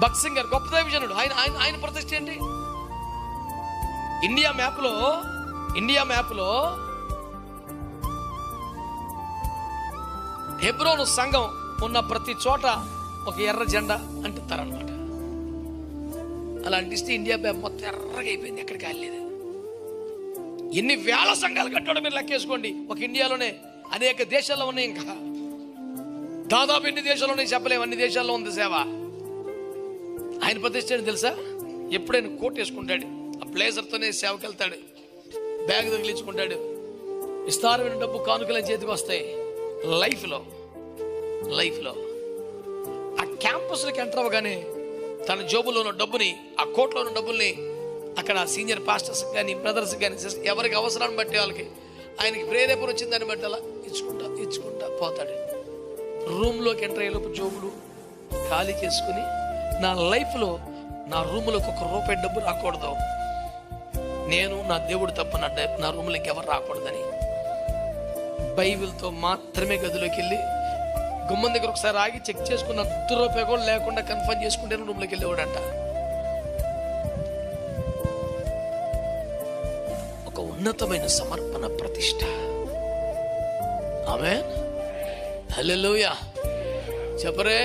భగత్ సింగ్ గారు గొప్ప దైవజనుడు. ఆయన ఆయన ఆయన ప్రతిష్ట ఏంటి? ఇండియా మ్యాప్లో హెబ్రోను సంఘం ఉన్న ప్రతి చోట ఒక ఎర్ర జెండా అంటుతారనమాట. అలా అంటిస్తే ఇండియా మ్యాప్ మొత్తం ఎర్రగా అయిపోయింది, ఎక్కడికి వెళ్ళలేదు. ఎన్ని వేల సంఘాలు కట్టాడో మీరు లెక్కేసుకోండి. ఒక ఇండియాలోనే అనేక దేశాల్లో ఉన్నాయి, ఇంకా దాదాపు ఎన్ని దేశాల్లో ఉన్నాయి చెప్పలేము, అన్ని దేశాల్లో ఉంది సేవ. ఆయన ప్రతిష్ట ఏంటి తెలుసా? ఎప్పుడైనా కోట్ వేసుకుంటాడు, ఆ బ్లేజర్తోనే సేవకి వెళ్తాడు, బ్యాగ్ తగిలించుకుంటాడు, విస్తారమైన డబ్బు కానుకల చేతికి వస్తాయి. లైఫ్లో ఆ క్యాంపస్లోకి ఎంటర్ అవ్వగానే తన జోబులో ఉన్న డబ్బుని, ఆ కోట్లో ఉన్న డబ్బుల్ని అక్కడ సీనియర్ పాస్టర్స్ కానీ బ్రదర్స్ కానీ ఎవరికి అవసరాన్ని బట్టి వాళ్ళకి ఆయనకి ప్రేరేపణ వచ్చింది దాన్ని బట్టి అలా ఇచ్చుకుంటా పోతాడు. రూమ్లోకి ఎంటర్ అయ్యేలోపు జోబులు ఖాళీకి వేసుకుని, నా లైఫ్లో నా రూమ్లోకి ₹1 డబ్బు రాకూడదు, నేను నా దేవుడు తప్ప నా రూమ్లోకి ఎవరు రాకూడదని బైబిల్తో మాత్రమే గదిలోకి వెళ్ళి గుమ్మం దగ్గర ఒకసారి ఆగి చెక్ చేసుకున్న ₹1 కూడా లేకుండా కన్ఫర్మ్ చేసుకుంటే రూమ్లోకి వెళ్ళేవాడంట. ఒక ఉన్నతమైన సమర్పణ ప్రతిష్ట. ఆమేన్, హల్లెలూయా చెప్పరే.